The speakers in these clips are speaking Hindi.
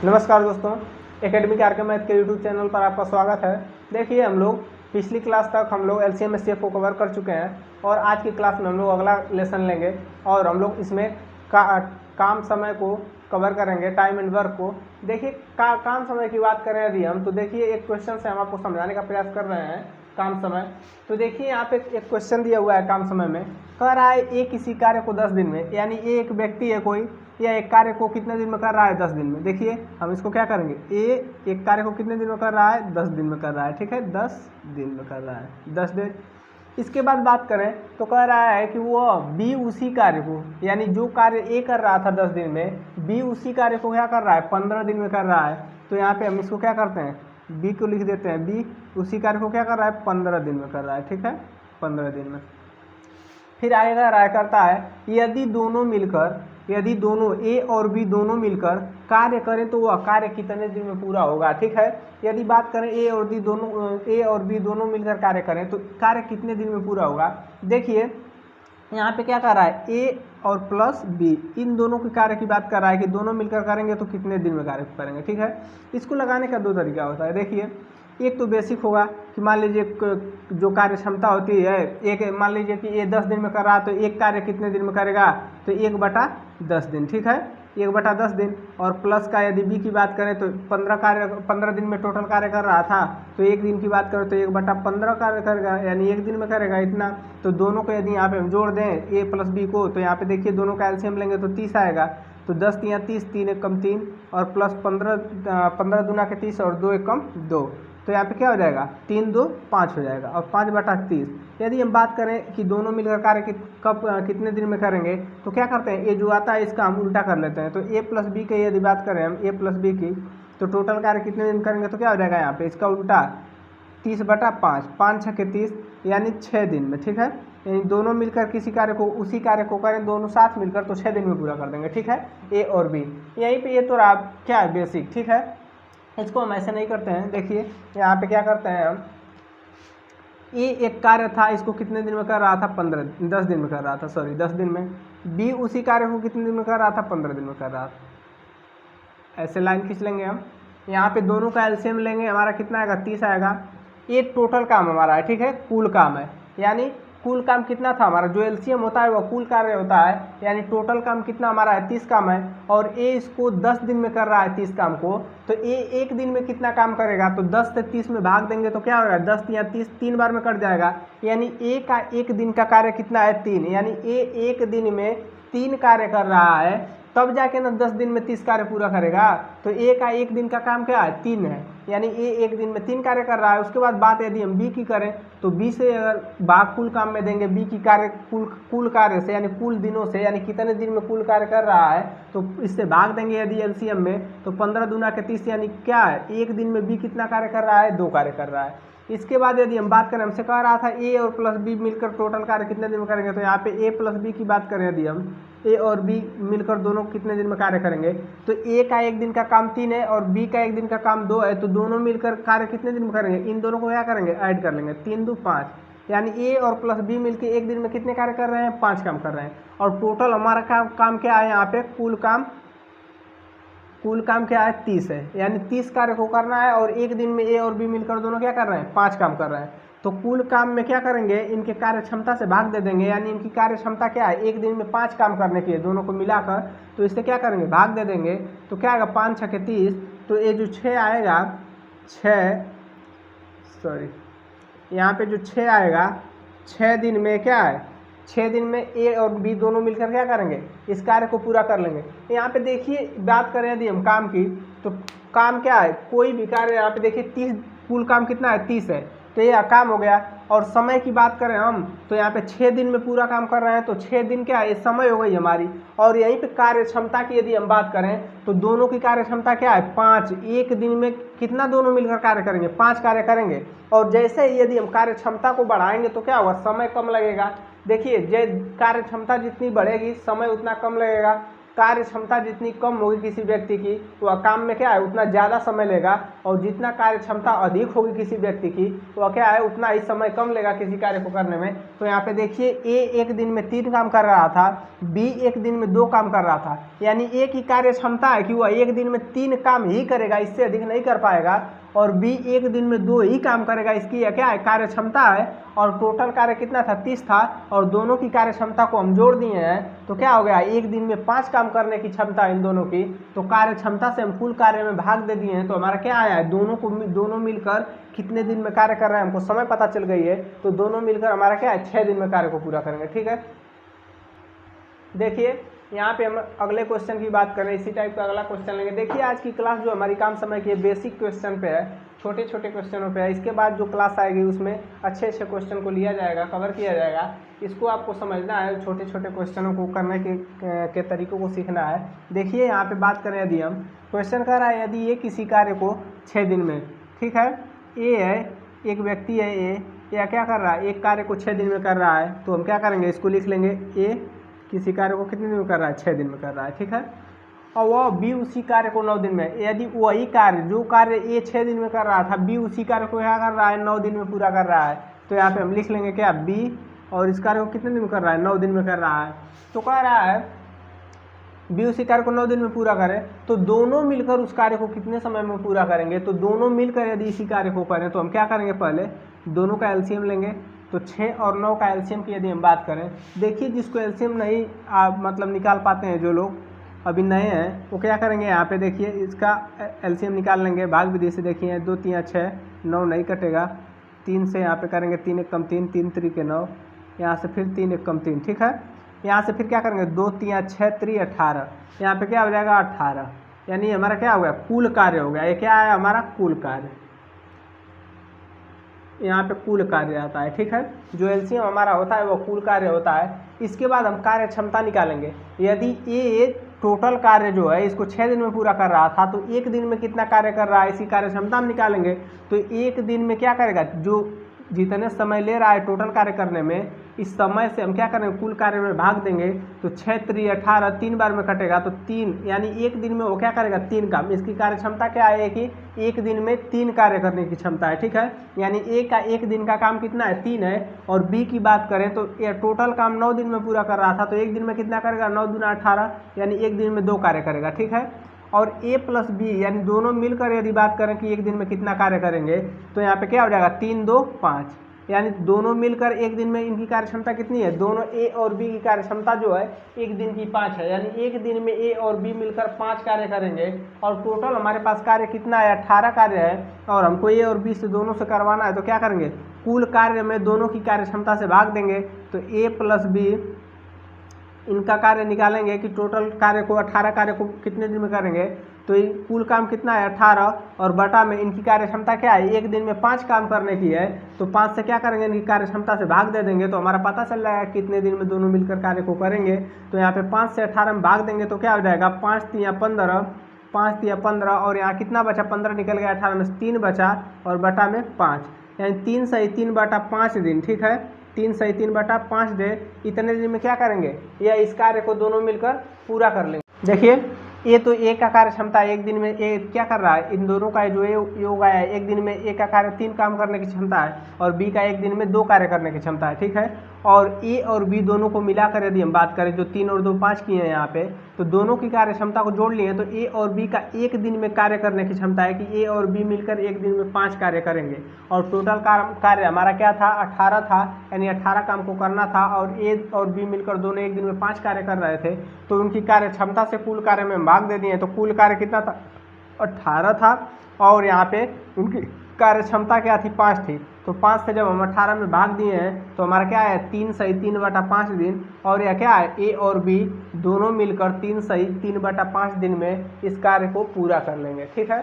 नमस्कार दोस्तों, एकेडमिक आर के मैथ के यूट्यूब चैनल पर आपका स्वागत है। देखिए, हम लोग पिछली क्लास तक हम लोग एलसीएम एचसीएफ को कवर कर चुके हैं और आज की क्लास में हम लोग अगला लेसन लेंगे और हम लोग इसमें काम समय को कवर करेंगे, टाइम एंड वर्क को। देखिए, काम समय की बात करें यदि हम, तो देखिए एक क्वेश्चन से हम आपको समझाने का प्रयास कर रहे हैं काम समय। तो देखिए यहाँ पे एक क्वेश्चन दिया हुआ है काम समय में, कह रहा है ए किसी कार्य को 10 दिन में, यानी ए एक व्यक्ति है कोई, या एक कार्य को कितने दिन में कर रहा है 10 दिन में। देखिए हम इसको क्या करेंगे, ए एक कार्य को कितने दिन में कर रहा है 10 दिन में कर रहा है, ठीक है, 10 दिन में कर रहा है, 10 दिन। इसके बाद बात करें तो कह रहा है कि वो बी उसी कार्य को, यानी जो कार्य ए कर रहा था 10 दिन में, बी उसी कार्य को क्या कर रहा है 15 दिन में कर रहा है। तो यहाँ पे हम इसको क्या करते हैं, बी को लिख देते हैं, बी उसी कार्य को क्या कर रहा है 15 दिन में कर रहा है, ठीक है, 15 दिन में। फिर आगे राय करता है यदि दोनों ए और बी दोनों मिलकर कार्य करें तो वह कार्य कितने दिन में पूरा होगा, ठीक है। यदि बात करें ए और बी दोनों मिलकर कार्य करें तो कार्य कितने दिन में पूरा होगा। देखिए यहाँ पे क्या कर रहा है, ए और प्लस बी इन दोनों के कार्य की बात कर रहा है कि दोनों मिलकर करेंगे तो कितने दिन में कार्य करेंगे, ठीक है। इसको लगाने का दो तरीका होता है। देखिए एक तो बेसिक होगा कि मान लीजिए जो कार्य क्षमता होती है, एक मान लीजिए कि ये 10 दिन में कर रहा है तो एक कार्य कितने दिन में करेगा, तो 1/10 दिन, ठीक है, 1/10 दिन। और प्लस का यदि बी की बात करें तो 15 दिन में टोटल कार्य कर रहा था, तो एक दिन की बात करें तो 1/15 कार्य करेगा, यानी एक दिन में करेगा इतना। तो दोनों को यदि यहाँ पे हम जोड़ दें ए प्लस बी को, तो यहाँ पे देखिए दोनों का एलसीएम लेंगे तो 30 आएगा। तो 10 तियाँ 30, 3 एक कम 3 और प्लस 15 दूना के 30 और 2 एक कम 2। तो यहाँ पे क्या हो जाएगा, 3 2 5 हो जाएगा और 5/30। यदि हम बात करें कि दोनों मिलकर कार्य कितने दिन में करेंगे, तो क्या करते हैं, ये जो आता है इसका हम उल्टा कर लेते हैं। तो ए प्लस बी के यदि बात करें हम, ए प्लस बी की, तो टोटल कार्य कितने दिन करेंगे, तो क्या हो जाएगा यहाँ पे इसका उल्टा 30/5, 5 6 के 30, यानी 6 दिन में, ठीक है। यानी दोनों मिलकर किसी कार्य को, उसी कार्य को करें दोनों साथ मिलकर तो 6 दिन में पूरा कर देंगे, ठीक है, ए और बी। यहीं पे ये तो रहा क्या है बेसिक, ठीक है। इसको हम ऐसे नहीं करते हैं। देखिए यहाँ पे क्या करते हैं हम, ए एक कार्य था, इसको कितने दिन में कर रहा था 10 दिन में कर रहा था, 10 दिन में। बी उसी कार्य को कितने दिन में कर रहा था 15 दिन में कर रहा था। ऐसे लाइन खींच लेंगे हम, यहाँ पे दोनों का एलसीएम लेंगे, हमारा कितना आएगा 30 आएगा। ये टोटल काम हमारा है, ठीक है, कुल काम है, यानी कुल काम कितना था हमारा, जो एलसीएम होता है वो कुल कार्य होता है, यानी टोटल काम कितना हमारा है 30 काम है। और ए इसको 10 दिन में कर रहा है 30 काम को, तो ए एक दिन में कितना काम करेगा, तो 10 से 30 में भाग देंगे तो क्या होगा, 10 या 30 3 बार में कट जाएगा, यानी ए का एक दिन का कार्य कितना है 3, यानी ए एक दिन में 3 कार्य कर रहा है, तब जाके ना 10 दिन में 30 कार्य पूरा करेगा। तो ए का एक दिन का काम क्या है 3 है, यानी ए एक दिन में 3 कार्य कर रहा है। उसके बाद बात यदि हम बी की करें तो बी से अगर भाग कुल काम में देंगे, बी की कार्य कुल कार्य से, यानी कुल दिनों से, यानी कितने दिन में कुल कार्य कर रहा है, तो इससे भाग देंगे यदि एलसीएम में, तो 15 दूना के 30, यानी क्या है, एक दिन में बी कितना कार्य कर रहा है 2 कार्य कर रहा है। इसके बाद यदि हम बात करें, हमसे कह रहा था ए और प्लस बी मिलकर टोटल कार्य कितने दिन में करेंगे, तो यहाँ पे ए प्लस बी की बात करें यदि हम, ए और बी मिलकर दोनों कितने दिन में कार्य करेंगे, तो ए का एक दिन का काम 3 है और बी का एक दिन का काम 2 है, तो दोनों मिलकर कार्य कितने दिन में करेंगे, इन दोनों को क्या करेंगे ऐड कर लेंगे, 3 2 5, यानी ए और प्लस बी मिलकर एक दिन में कितने कार्य कर रहे हैं 5 काम कर रहे हैं। और टोटल हमारा काम क्या है यहाँ पे, कुल काम क्या है 30 है, यानी 30 कार्य को करना है और एक दिन में ए और बी मिलकर दोनों क्या कर रहे हैं 5 काम कर रहे हैं। तो कुल काम में क्या करेंगे, इनके कार्य क्षमता से भाग दे देंगे, यानी इनकी कार्य क्षमता क्या है, एक दिन में 5 काम करने की है दोनों को मिलाकर, तो इससे क्या करेंगे भाग दे देंगे, तो क्या आएगा 5 6 के 30, तो ये जो 6 आएगा, यहाँ पे जो 6 आएगा, 6 दिन में क्या है, 6 दिन में ए और बी दोनों मिलकर क्या करेंगे, इस कार्य को पूरा कर लेंगे। यहाँ पे देखिए बात करें यदि हम काम की, तो काम क्या है, कोई भी कार्य, यहाँ पे देखिए 30, कुल काम कितना है 30 है, तो ये काम हो गया। और समय की बात करें हम, तो यहाँ पे 6 दिन में पूरा काम कर रहे हैं, तो 6 दिन क्या है, ये समय हो गई हमारी। और यहीं पे कार्य क्षमता की यदि हम बात करें, तो दोनों की कार्य क्षमता क्या है 5, एक दिन में कितना दोनों मिलकर कार्य करेंगे 5 कार्य करेंगे। और जैसे यदि हम कार्य क्षमता को बढ़ाएंगे तो क्या होगा, समय कम लगेगा। देखिए कार्य क्षमता जितनी बढ़ेगी समय उतना कम लगेगा। कार्य क्षमता जितनी कम होगी किसी व्यक्ति की, वह काम में क्या है उतना ज़्यादा समय लेगा, और जितना कार्य क्षमता अधिक होगी किसी व्यक्ति की, वह क्या है उतना ही समय कम लेगा किसी कार्य को करने में। तो यहाँ पे देखिए ए एक दिन में 3 काम कर रहा था, बी एक दिन में 2 काम कर रहा था, यानी ए की कार्य क्षमता है कि वह एक दिन में 3 काम ही करेगा, इससे अधिक नहीं कर पाएगा, और बी एक दिन में 2 ही काम करेगा, इसकी क्या है कार्य क्षमता है। और टोटल कार्य कितना था 30 था, और दोनों की कार्य क्षमता को हम जोड़ दिए हैं तो क्या हो गया एक दिन में 5 काम करने की क्षमता इन दोनों की। तो कार्य क्षमता से हम कुल कार्य में भाग दे दिए हैं, तो हमारा क्या आया है दोनों मिलकर कितने दिन में कार्य कर रहे हैं हमको समय पता चल गई है। तो दोनों मिलकर हमारा क्या है 6 दिन में कार्य को पूरा करेंगे। ठीक है, देखिए यहाँ पे हम अगले क्वेश्चन की बात करें, इसी टाइप का अगला क्वेश्चन लेंगे। देखिए आज की क्लास जो हमारी काम समय की बेसिक क्वेश्चन पे है, छोटे छोटे क्वेश्चनों पे है। इसके बाद जो क्लास आएगी उसमें अच्छे अच्छे क्वेश्चन को लिया जाएगा, कवर किया जाएगा। इसको आपको समझना है, छोटे छोटे क्वेश्चनों को करने के तरीकों को सीखना है। देखिए यहाँ पे बात करें, यदि हम क्वेश्चन कर रहा है, यदि ये किसी कार्य को 6 दिन में, ठीक है, ए है एक व्यक्ति है ए, या क्या कर रहा है एक कार्य को 6 दिन में कर रहा है, तो हम क्या करेंगे इसको लिख लेंगे ए किसी कार्य को कितने दिन में कर रहा है 6 दिन में कर रहा है। ठीक है, और वह बी उसी कार्य को 9 दिन में, यदि वही कार्य जो कार्य ए 6 दिन में कर रहा था बी उसी कार्य को क्या कर रहा है 9 दिन में पूरा कर रहा है, तो यहाँ पे हम लिख लेंगे क्या बी, और इस कार्य को कितने दिन में कर रहा है 9 दिन में कर रहा है। तो कह रहा है बी उसी कार्य को 9 दिन में पूरा करे, तो दोनों मिलकर उस कार्य को कितने समय में पूरा करेंगे। तो दोनों मिलकर यदि इसी कार्य को करें तो हम क्या करेंगे, पहले दोनों का एलसीएम लेंगे। तो 6 और 9 का एलसीएम की यदि हम बात करें, देखिए जिसको एलसीएम नहीं मतलब निकाल पाते हैं, जो लोग अभी नए हैं वो क्या करेंगे, यहाँ पे देखिए इसका एलसीएम निकाल लेंगे भाग विधि से। देखिए 2 3 6, 9 नहीं कटेगा, 3 से यहाँ पे करेंगे 3 1 कम 3, 3 3 के 9, यहाँ से फिर 3 1 कम 3। ठीक है, यहाँ से फिर क्या करेंगे 2 3 6 3 18, यहाँ पे क्या हो जाएगा 18, यानी हमारा क्या हो गया कुल कार्य हो गया। ये क्या है हमारा कुल कार्य, यहाँ पे कुल कार्य आता है। ठीक है, जो एलसीएम हमारा होता है वो कुल कार्य होता है। इसके बाद हम कार्य क्षमता निकालेंगे। यदि ये टोटल कार्य जो है इसको 6 दिन में पूरा कर रहा था, तो एक दिन में कितना कार्य कर रहा है इसी कार्य क्षमता हम निकालेंगे। तो एक दिन में क्या करेगा, जो जितने समय ले रहा है टोटल कार्य करने में, इस समय से हम क्या करेंगे कुल कार्य में भाग देंगे। तो 6 3 18, 3 बार में कटेगा तो 3, यानी एक दिन में वो क्या करेगा 3 काम। इसकी कार्य क्षमता क्या है कि एक दिन में 3 कार्य करने की क्षमता है। ठीक है, यानी ए का एक दिन का काम कितना है 3 है। और बी की बात करें तो ये टोटल काम 9 दिन में पूरा कर रहा था, तो एक दिन में कितना करेगा 9 दूना 18, यानी एक दिन में 2 कार्य करेगा। ठीक है, और ए प्लस बी यानी दोनों मिलकर यदि बात करें कि एक दिन में कितना कार्य करेंगे, तो यहाँ पे क्या हो जाएगा 3 2 5, यानी दोनों मिलकर एक दिन में इनकी कार्य क्षमता कितनी है, दोनों ए और बी की कार्य क्षमता जो है एक दिन की 5 है, यानी एक दिन में ए और बी मिलकर 5 कार्य करेंगे। और टोटल हमारे पास कार्य कितना है 18 कार्य है, और हमको ए और बी से दोनों से करवाना है। तो क्या करेंगे कुल कार्य में दोनों की कार्य क्षमता से भाग देंगे। तो ए प्लस बी इनका कार्य निकालेंगे कि टोटल कार्य को 18 कार्य को कितने दिन में करेंगे, तो कुल काम कितना है 18, और बटा में इनकी कार्य क्षमता क्या है एक दिन में 5 काम करने की है। तो 5 से क्या करेंगे इनकी कार्य क्षमता से भाग दे देंगे, तो हमारा पता चल जाएगा कितने दिन में दोनों मिलकर कार्य को करेंगे। तो यहाँ पे 5 से 18 में भाग देंगे तो क्या हो जाएगा 5 3 15, 5 3 15, और यहाँ कितना बचा 15 निकल गया, 18 में 3 बचा, और बटा में 5, यानी 3 सही 3 बटा 5 दिन। ठीक है, 3 सही 3 बटा 5 डे, इतने दिन में क्या करेंगे या इस कार्य को दोनों मिलकर पूरा कर लेंगे। देखिए ए तो ए का कार्य क्षमता एक दिन में ए क्या कर रहा है, इन दोनों का जो योग आया है एक दिन में ए का कार्य 3 काम करने की क्षमता है, और बी का एक दिन में 2 कार्य करने की क्षमता है। ठीक है, और ए और बी दोनों को मिलाकर यदि हम बात करें, जो 3 और 2 5 किए हैं यहाँ पे, तो दोनों की कार्य क्षमता को जोड़ लिए, तो ए और बी का एक दिन में कार्य करने की क्षमता है कि ए और बी मिलकर एक दिन में 5 कार्य करेंगे। और टोटल कार्य हमारा क्या था 18 था, यानी 18 काम को करना था, और ए और बी मिलकर दोनों एक दिन में 5 कार्य कर रहे थे। तो उनकी कार्य क्षमता से कुल कार्य में भाग दे दिए, तो कुल कार्य कितना था 18 था, और यहाँ पे उनकी कार्य क्षमता क्या थी 5 थी। तो 5 से जब हम 18 में भाग दिए हैं तो हमारा क्या है 3 सही 3 बटा 5 दिन, और यह क्या है ए और बी दोनों मिलकर 3 सही 3 बटा 5 दिन में इस कार्य को पूरा कर लेंगे। ठीक है,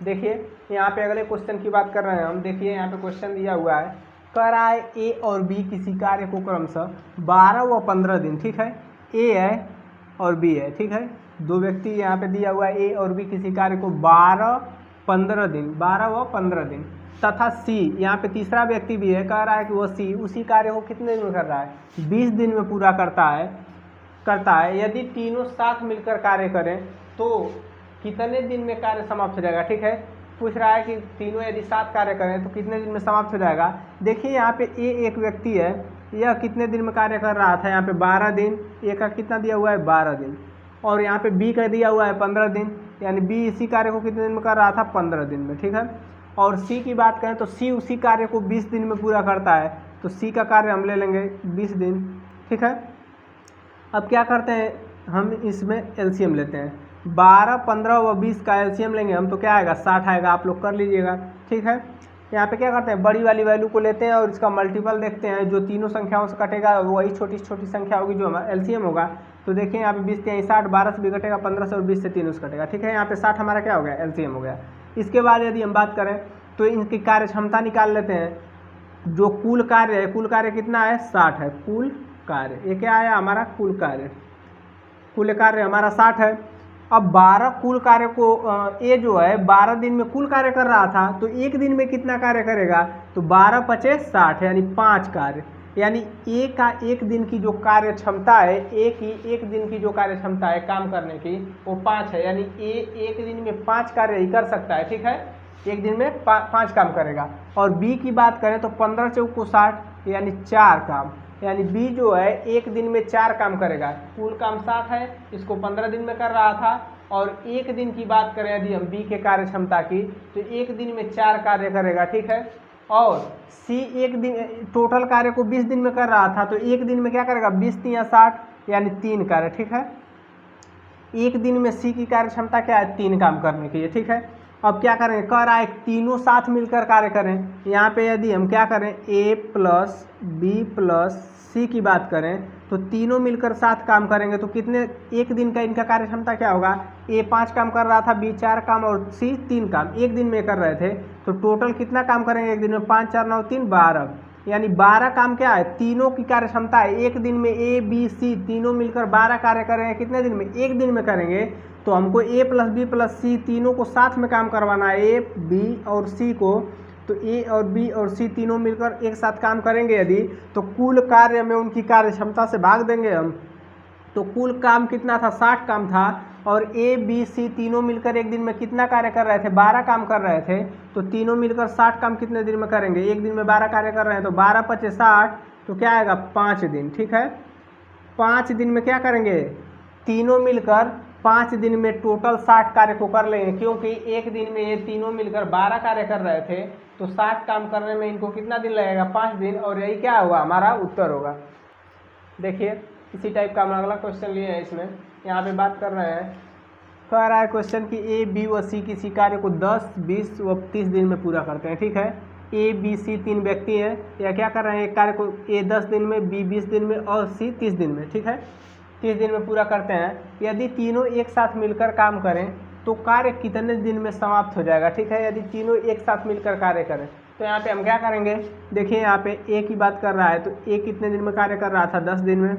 देखिए यहाँ पे अगले क्वेश्चन की बात कर रहे हैं हम। देखिए यहाँ पे क्वेश्चन दिया हुआ है, कह रहा है ए और बी किसी कार्य को क्रमशः 12 व 15 दिन, ठीक है, ए है और बी है, ठीक है, दो व्यक्ति यहाँ पे दिया हुआ है ए और बी किसी कार्य को 12 15 दिन, 12 व 15 दिन, तथा सी यहाँ पे तीसरा व्यक्ति भी है, कह रहा है कि वो सी उसी कार्य को कितने दिन में कर रहा है 20 दिन में पूरा करता है। करता है, यदि तीनों साथ मिलकर कार्य करें तो कितने दिन में कार्य समाप्त हो जाएगा। ठीक है, पूछ रहा है कि तीनों यदि साथ कार्य करें तो कितने दिन में समाप्त हो जाएगा। देखिए यहाँ पे ए एक व्यक्ति है, यह कितने दिन में कार्य कर रहा था, यहाँ पे 12 दिन, ए का कितना दिया हुआ है 12 दिन, और यहाँ पे बी का दिया हुआ है 15 दिन, यानी बी इसी कार्य को कितने दिन में कर रहा था 15 दिन में। ठीक है, और सी की बात करें तो सी उसी कार्य को 20 दिन में पूरा करता है, तो सी का कार्य हम ले लेंगे 20 दिन। ठीक है, अब क्या करते हैं, हम इसमें एलसीएम लेते हैं, 12, 15 व 20 का एलसीएम लेंगे हम तो क्या आएगा 60 आएगा, आप लोग कर लीजिएगा। ठीक है, यहाँ पे क्या करते हैं, बड़ी वाली वैल्यू को लेते हैं और इसका मल्टीपल देखते हैं, जो तीनों संख्याओं से कटेगा वही छोटी छोटी संख्या होगी जो हमारा एलसीएम होगा। तो देखिए यहाँ पे 20 3 60, 12 से भी कटेगा 15 से, और 20 से तीनों से कटेगा। ठीक है, यहाँ पे 60 हमारा क्या हो गया एलसीएम हो गया। इसके बाद यदि हम बात करें तो इनकी कार्य क्षमता निकाल लेते हैं, जो कुल कार्य है, कुल कार्य कितना है 60 है, कुल कार्य ये क्या आया हमारा कुल कार्य हमारा 60 है। अब 12 कुल कार्य को ये जो है 12 दिन में कुल कार्य कर रहा था, तो एक दिन में कितना कार्य करेगा, तो 12 पचे 60 यानी 5 कार्य, यानी ए का एक दिन की जो कार्य क्षमता है, एक दिन की जो कार्य क्षमता है काम करने की वो 5 है, यानी ए एक दिन में 5 कार्य ही कर सकता है। ठीक है, एक दिन में 5 काम करेगा। और बी की बात करें तो 15 चौको 60 यानी 4 काम, यानी बी जो है एक दिन में 4 काम करेगा। कुल काम 7 है, इसको 15 दिन में कर रहा था, और एक दिन की बात करें यदि हम बी के कार्य क्षमता की तो एक दिन में 4 कार्य करेगा। ठीक है, और सी एक दिन टोटल कार्य को 20 दिन में कर रहा था, तो एक दिन में क्या करेगा 20 3 60 यानी 3 कार्य। ठीक है, एक दिन में सी की कार्य क्षमता क्या है 3 काम करने की है। ठीक है, अब क्या करेंगे, कह रहा है तीनों साथ मिलकर कार्य करें। यहाँ पे यदि हम क्या करें ए प्लस बी प्लस सी की बात करें तो तीनों मिलकर साथ काम करेंगे तो कितने, एक दिन का इनका कार्य क्षमता क्या होगा, ए 5 काम कर रहा था, बी 4 काम और सी 3 काम एक दिन में कर रहे थे, तो टोटल कितना काम करेंगे एक दिन में 5 4 9 3 12, यानी 12 काम क्या है, तीनों की कार्य क्षमता है। एक दिन में ए बी सी तीनों मिलकर 12 कार्य करेंगे, कितने दिन में, एक दिन में करेंगे। तो हमको ए प्लस बी प्लस सी तीनों को साथ में काम करवाना है, ए बी और सी को, तो ए और बी और सी तीनों मिलकर एक साथ काम करेंगे यदि, तो कुल कार्य में उनकी कार्य क्षमता से भाग देंगे हम, तो कुल काम कितना था 60 काम था, और ए बी सी तीनों मिलकर एक दिन में कितना कार्य कर रहे थे 12 काम कर रहे थे, तो तीनों मिलकर 60 काम कितने दिन में करेंगे, एक दिन में 12 कार्य कर रहे हैं, तो 12 पचे 60, तो क्या आएगा 5 दिन। ठीक है, 5 दिन में क्या करेंगे, तीनों मिलकर 5 दिन में टोटल 60 कार्य को कर लेंगे, क्योंकि एक दिन में ये तीनों मिलकर 12 कार्य कर रहे थे, तो 60 काम करने में इनको कितना दिन लगेगा 5 दिन, और यही क्या होगा हमारा उत्तर होगा। देखिए इसी टाइप का हम अगला क्वेश्चन लिए हैं, इसमें यहाँ पे बात कर रहे हैं, कह रहा है क्वेश्चन कि ए बी व सी किसी कार्य को 10 20 व 30 दिन में पूरा करते हैं। ठीक है, ए बी सी 3 व्यक्ति हैं, या क्या कर रहे हैं, एक कार्य को ए 10 दिन में, बी 20 दिन में और सी 30 दिन में। ठीक है, 30 दिन में पूरा करते हैं। यदि तीनों एक साथ मिलकर काम करें तो कार्य कितने दिन में समाप्त हो जाएगा। ठीक है, यदि तीनों एक साथ मिलकर कार्य करें तो यहाँ पे हम क्या करेंगे, देखिए यहाँ पे ए की बात कर रहा है, तो ए कितने दिन में कार्य कर रहा था 10 दिन में।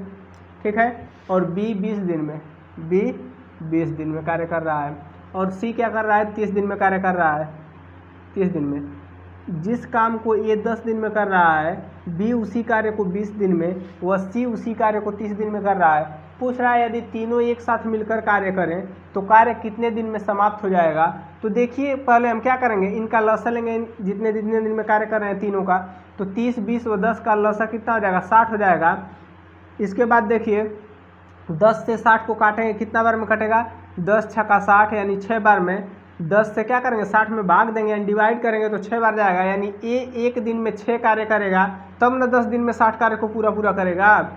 ठीक है, और बी 20 दिन में, बी 20 दिन में कार्य कर रहा है, और सी क्या कर रहा है 30 दिन में कार्य कर रहा है, 30 दिन में। जिस काम को ए 10 दिन में कर रहा है, बी उसी कार्य को 20 दिन में, व सी उसी कार्य को 30 दिन में कर रहा है। पूछ रहा है यदि तीनों एक साथ मिलकर कार्य करें तो कार्य कितने दिन में समाप्त हो जाएगा। तो देखिए पहले हम क्या करेंगे, इनका लसा लेंगे, जितने दिन में कार्य कर रहे हैं तीनों का, तो 30 20 व 10 का लसा कितना हो जाएगा 60 हो जाएगा। इसके बाद देखिए 10 से 60 को काटेंगे, कितना बार में कटेगा, 10 छक्का 60 यानी 6 बार में। 10 से क्या करेंगे 60 में भाग देंगे यानी डिवाइड करेंगे तो 6 बार जाएगा, यानी ए एक दिन में 6 कार्य करेगा, तब न 10 दिन में 60 कार्य को पूरा करेगा।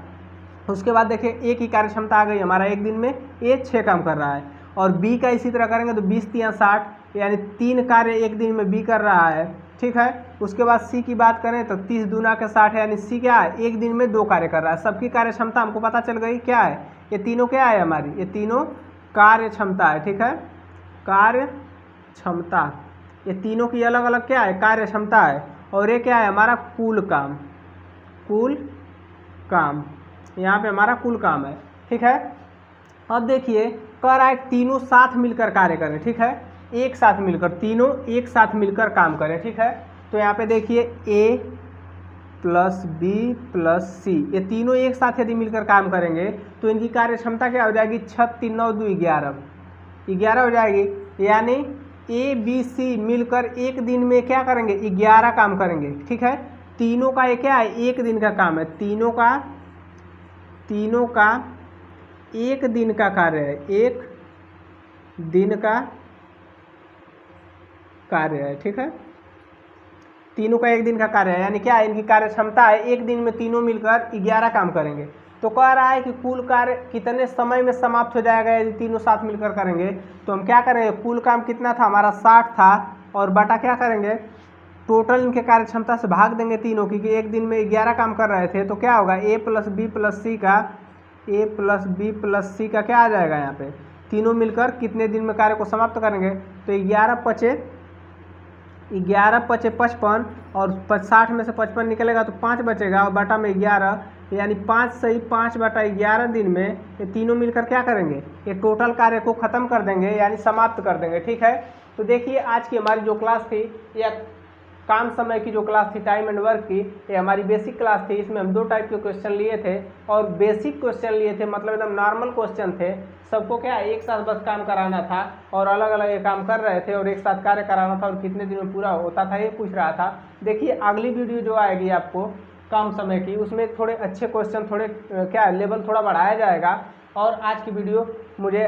उसके बाद देखिए ए की कार्य क्षमता आ गई हमारा, एक दिन में ए 6 काम कर रहा है, और बी का इसी तरह करेंगे तो 20 3 60 यानी 3 कार्य एक दिन में बी कर रहा है। ठीक है, उसके बाद सी की बात करें तो 30 दूना के 60 यानी सी क्या है एक दिन में 2 कार्य कर रहा है। सबकी कार्य क्षमता हमको पता चल गई क्या है, ये तीनों क्या है हमारी, ये तीनों कार्य क्षमता है। ठीक है, कार्य क्षमता, ये तीनों की अलग अलग क्या है कार्य क्षमता है, और ये क्या है हमारा कुल काम, यहाँ पे हमारा कुल काम है। ठीक है, अब देखिए कह रहा है तीनों साथ मिलकर कार्य करें। ठीक है, एक साथ मिलकर, तीनों एक साथ मिलकर काम करें। ठीक है, तो यहाँ पे देखिए ए प्लस बी प्लस सी, ये तीनों एक साथ यदि मिलकर काम करेंगे तो इनकी कार्य क्षमता क्या हो जाएगी, 6 3 9 2 11 हो जाएगी। यानी ए बी सी मिलकर एक दिन में क्या करेंगे, 11 काम करेंगे। ठीक है, तीनों का ये क्या है, एक दिन का काम है, तीनों का एक दिन का कार्य है, एक दिन का कार्य है। ठीक है, तीनों का एक दिन का कार्य है, यानी क्या है, इनकी कार्य क्षमता है एक दिन में तीनों मिलकर 11 काम करेंगे। तो कह रहा है कि कुल कार्य कितने समय में समाप्त हो जाएगा यदि तीनों साथ मिलकर करेंगे। तो हम क्या करेंगे, कुल काम कितना था हमारा 60 था, और बटा क्या करेंगे, टोटल इनके कार्य क्षमता से भाग देंगे तीनों की, कि एक दिन में 11 काम कर रहे थे। तो क्या होगा, ए प्लस बी प्लस सी का क्या आ जाएगा, यहाँ पे तीनों मिलकर कितने दिन में कार्य को समाप्त करेंगे। तो 11 पचे 55, और 60 में से 55 निकलेगा तो 5 बचेगा, और बटा में 11, यानी 5 सही 5 बटा 11 दिन में ये तीनों मिलकर क्या करेंगे, ये टोटल कार्य को ख़त्म कर देंगे, यानी समाप्त कर देंगे। ठीक है, तो देखिए आज की हमारी जो क्लास थी, या काम समय की जो क्लास थी टाइम एंड वर्क की, ये हमारी बेसिक क्लास थी। इसमें हम 2 टाइप के क्वेश्चन लिए थे, और बेसिक क्वेश्चन लिए थे, मतलब एकदम नॉर्मल क्वेश्चन थे। सबको क्या एक साथ बस काम कराना था, और अलग अलग ये काम कर रहे थे, और एक साथ कार्य कराना था, और कितने दिन में पूरा होता था ये पूछ रहा था। देखिए अगली वीडियो जो आएगी आपको कम समय की, उसमें थोड़े अच्छे क्वेश्चन, थोड़े क्या लेवल थोड़ा बढ़ाया जाएगा। और आज की वीडियो मुझे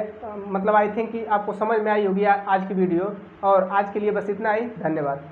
मतलब आई थिंक कि आपको समझ में आई होगी आज की वीडियो। और आज के लिए बस इतना ही, धन्यवाद।